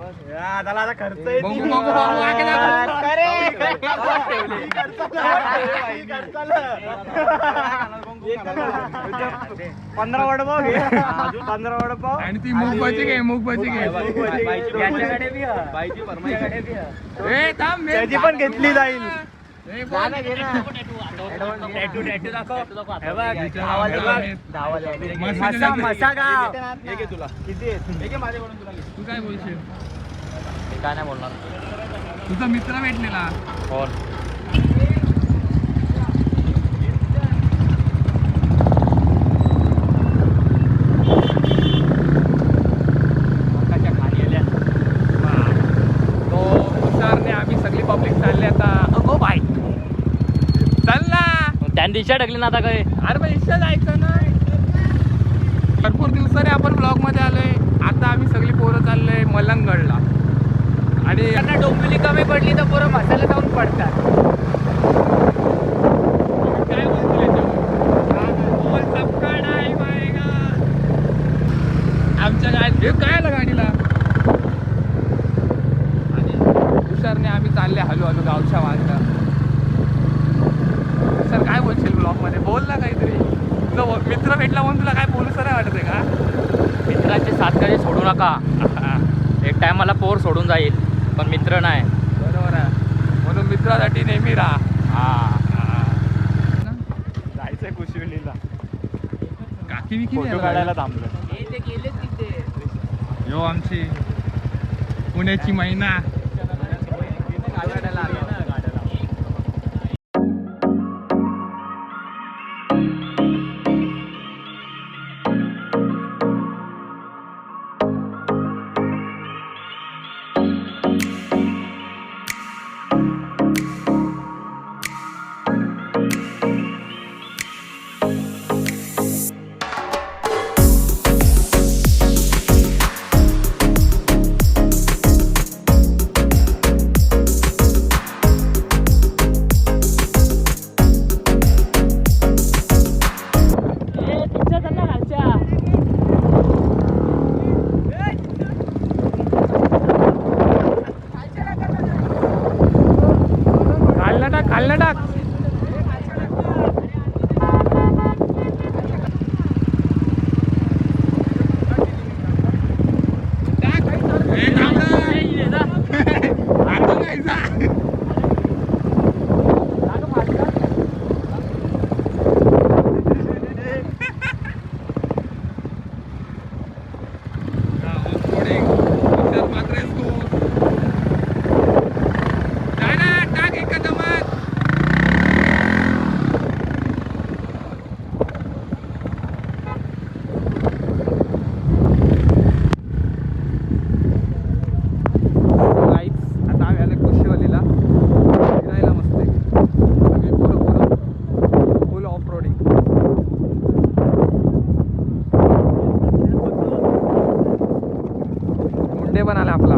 त्याला आता खर्च पंधरा वडापाव घे, 15 वडापाव आणि ती मूग भाजी घे, मूग भाजी घे. त्याची पण घेतली जाईल. तू काय बोलशील? काय नाही बोलणार. तुझा मित्र भेटलेला आम्ही सगळी पब्लिक चालले आता. अगो बाय चल ना. त्याने दिशा टाकली ना आता काय. अरे मग इच्छा जायचं ना. भरपूर दिवसाने आपण ब्लॉग मध्ये आलोय. आता आम्ही सगळी पोरं चाललोय मलंगगडला. आणि त्यांना डोंबिवली कमी पडली तर पोरं मसाला जाऊन पडतात. काय आमच्या गाडीत काय आलं गाडीला. आणि तुषारने आम्ही चालले हलू हलू गावच्या मागला. सर काय बोलशील ब्लॉग मध्ये? बोल ना काहीतरी. तुझा मित्र भेटला म्हणून तुला काय बोलूस नाही वाटत आहे का? मित्राची साथ कधी सोडू नका. एक टाइम मला पोर सोडून जाईल पण मित्र नाही. बरोबर आहे. म्हणून मित्रासाठी नेहमी राहा. जायचंय कुशिवलीला. काकी विकी फोटो काढायला थांबलो. ते गेले तिथे. यो आमची पुण्याची मैना. खाल्लं टाक. पण आला आपला.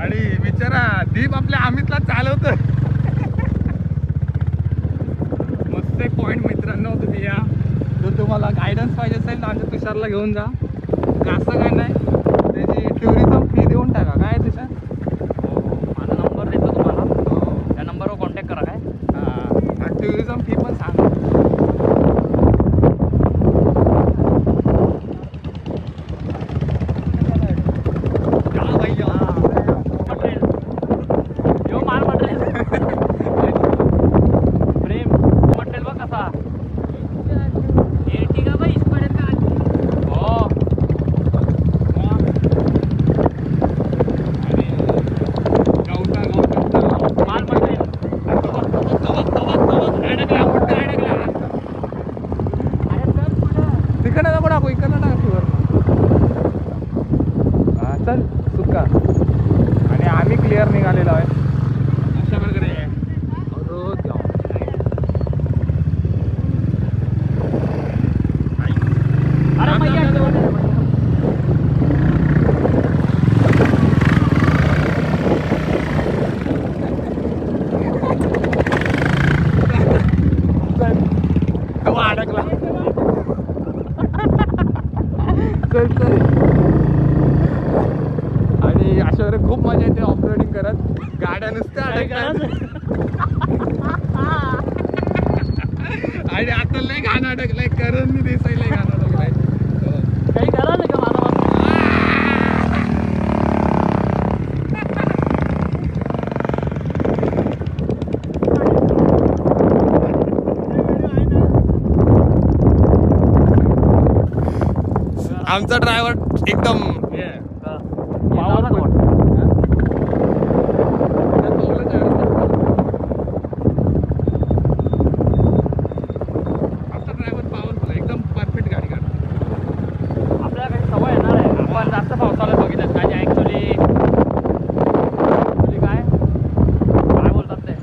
आणि बिचारा दीप आपल्या अमितला चालवतोय. मस्त एक पॉइंट मित्रांनो. तुम्ही या. जर तुम्हाला गायडन्स पाहिजे असेल तर आमच्या तुषारला घेऊन जा. असं काय नाही, त्याची टुरिझम फी देऊन टाका. काय तुषार? माझा नंबर देतो तुम्हाला. त्या नंबरवर कॉन्टॅक्ट करा. काय टुरिझम फी पण सांगा. चल सुका. आणि आम्ही क्लिअर निघालेलो आहे. अशा प्रकारे रोज जाऊ. गाणं अडकलंय, करण देसाईला गाणं अडकलंय. काही करा नाही का मला आमचा ड्रायव्हर एकदम पावरफुल. आमचा ड्रायव्हर पॉवरफुल एकदम परफेक्ट गाडी काढतो. आपल्याला काही सवय येणार आहे. आपण जास्त पावसाळ्यात बघितलं काय ऍक्च्युली काय काय बोलतात ते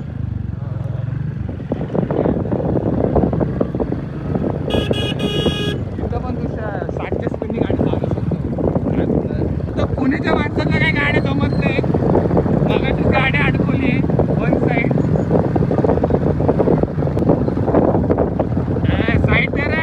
इथं पण तुझ्या 60च्या स्पीडनी गाडी चालू शकतो. तर पुण्याच्या माणसांना काही गाड्या जमत नाही. मगाचीच गाडी अडकवली वन साईड. साईड दे रे.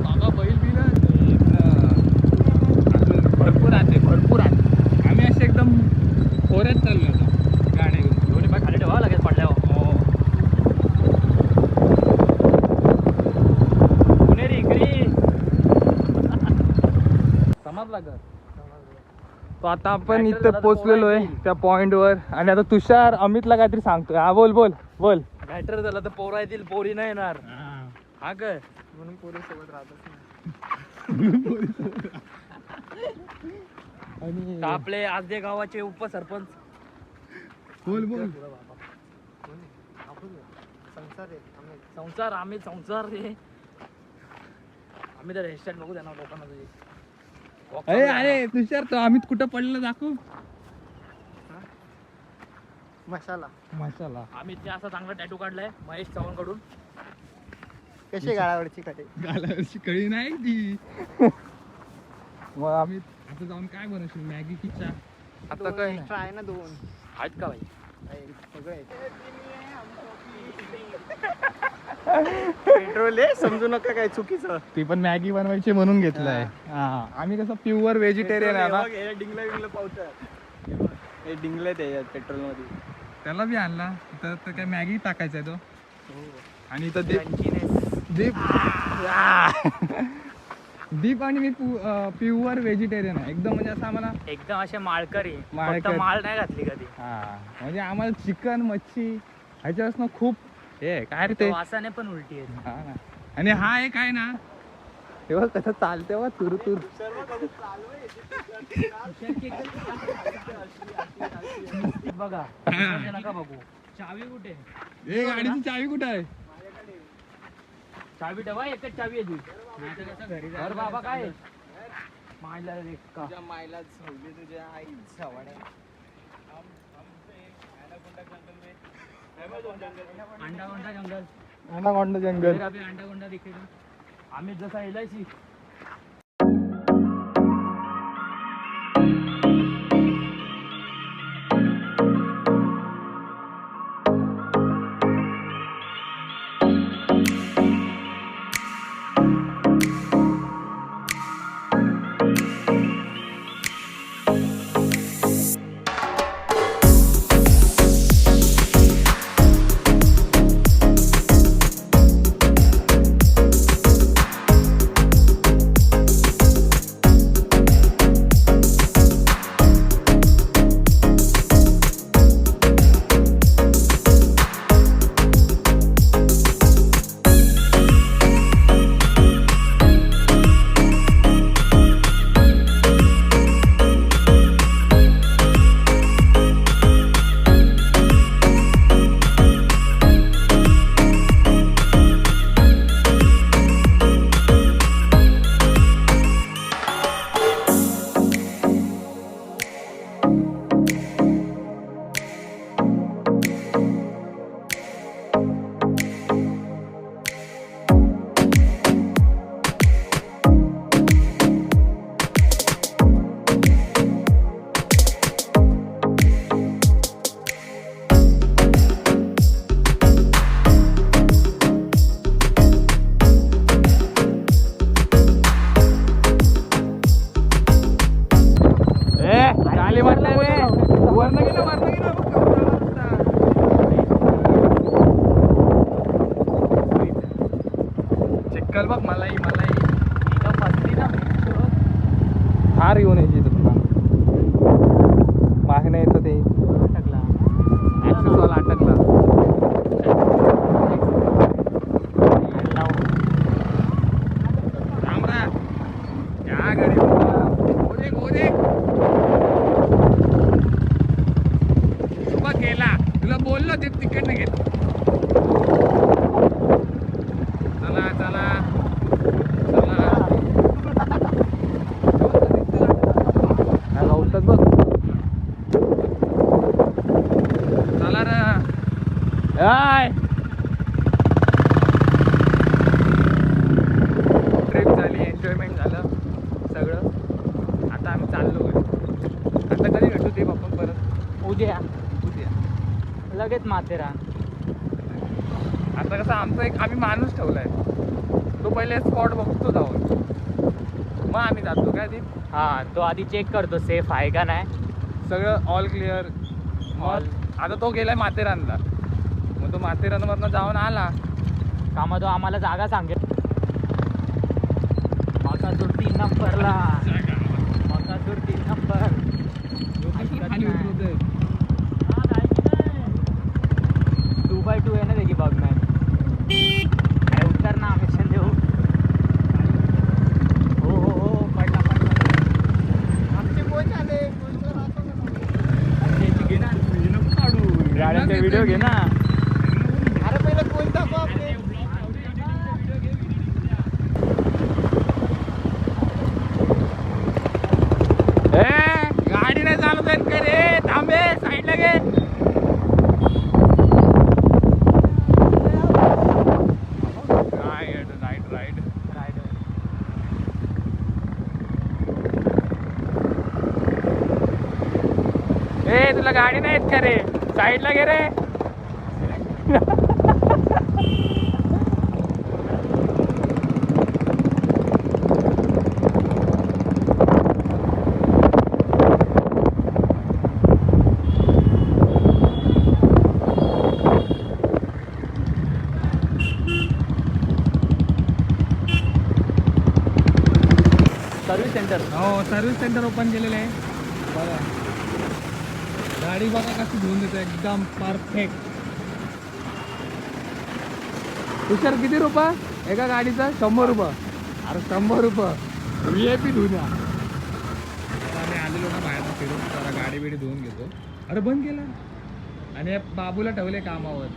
बाबा बैल बी ना भरपूर आहे. आम्ही असे एकदम खोऱ्यात चाललो होतो गाड्या घेऊन. दोन्ही पाय खाली ठेवा लगेच पडल्यावर. पुणेरी इकडे समजला घर. तो आता आपण इथं पोहोचलेलो आहे त्या पॉइंटवर. आणि आता तुषार अमितला काहीतरी सांगतोय. हा बोल बोल बोल. बॅटर झाला तर पोरा येतील, पोरी नाही येणार. हा काय म्हणून पोरी सोबत राहतच नाही. आणि तर आपले आजदे गावाचे उपसरपंच बोल बोल. संसार आहे आम्ही. संसार आम्ही संसार रे. आम्ही तर हेअरस्टाईल नको देणार लोकांना तुझी. अरे अरे तुषार तो अमित कुठं पडलेला दाखव. मसाला माशाला आम्ही ते असा चांगला टॅटू काढलाय महेश चव्हाण कडून. कशी गाळावरची कटे. गालावरची कळी नाही ती. मग आम्ही आता जाऊन काय बनवशील, मॅगी की चहा? आता काय एक्स्ट्रा आहे ना 2 आहेत का भाई? सगळे पेट्रोल आहे, समजू नका काय चुकीचं. ती पण मॅगी बनवायची म्हणून घेतलाय. हा आम्ही कसं प्युअर व्हेजिटेरियन आहे ना. डिंगला विंगला पावतं. हे डिंगले त्याच्यात पेट्रोल मध्ये. त्याला बी आणला तर काय मॅगी टाकायचा आहे तो. आणि इथं दीप दीप आणि मी प्युअर व्हेजिटेरियन आहे एकदम. म्हणजे असं आम्हाला एकदम असे माळकरी. माळकरी. फक्त माळ नाही घातली कधी. हा म्हणजे आम्हाला चिकन मच्छी ह्याच्यापासून खूप हे काय रे ते. वासाने पण उलटी आहे. हा ना. आणि हा एक आहे ना तेव्हा कसं चालते वा तुर तुर. बघा म्हणजे नका बघू. चावी कुठे? हे गाडीची चावी कुठे आहे? चावी ठेवा, एकच चावी आहे तुझी. घर बाबा काय मायला रे का? तुझ्या मायला झोडली तुझ्या आई सवाड्या. अंडाकोंडा जंगल. अनाकोंडा जंगल. अंडाकोंडा दिखेगा. आम्ही जसा LIC अक्कल बघ मलाई मलाई एकदम फसली ना फार येऊन यायची इथं तुला मागण्या येतं ते टाकला ॲक्सेसवाला अटकला थांबरा या गाडी गोरे गोरे सुबह गेला तुला बोललो ते तिकीट नाही घेत चला चला चला गावतात बघ चला रे हाय ट्रिप झाली एन्जॉयमेंट झालं सगळं आता आम्ही चाललो आता कधी भेटू ते आपण परत उद्या उद्या लगेच माथेरान आता कसं आमचा एक आम्ही माणूस ठेवलाय तो पहिले स्पॉट बघतो जाऊन मग आम्ही जातो काय ती हा तो आधी चेक करतो सेफ आहे का नाही सगळं ऑल क्लिअर All. आता तो गेलाय माथेरानला मग तो माथेरानवरनं जाऊन आला का मग तो आम्हाला जागा सांगेल मकासूर 3 नंबरला मकासूर 3 नंबर खाली उतरतोय 2x2 आहे ना त्याची बघ नाही काय उतर ना आमिशन देऊ हो हो हो पडला पडला आमचे कोच आले गाड्यांचे व्हिडिओ घे ना अरे पहिला कोच दाखव आपले गाडी नाही चालू देत का रे थांबे साईडला गे राईट राईट ए तुला गाडी नाही येत का रे साईडला गे रे सर्व्हिस सेंटर हो सर्व्हिस सेंटर ओपन केलेलं आहे बघा गाडी बघा कशी घेऊन देतो एकदम परफेक्ट तुषार किती रुपये एका गाडीचा 100 रुपये अरे 100 रुपये VIP धुण्या आम्ही आलेलो ना बाहेर फिरून जरा गाडी बिडी धुवून घेतो अरे बंद केला आणि या बाबूला ठेवले कामावर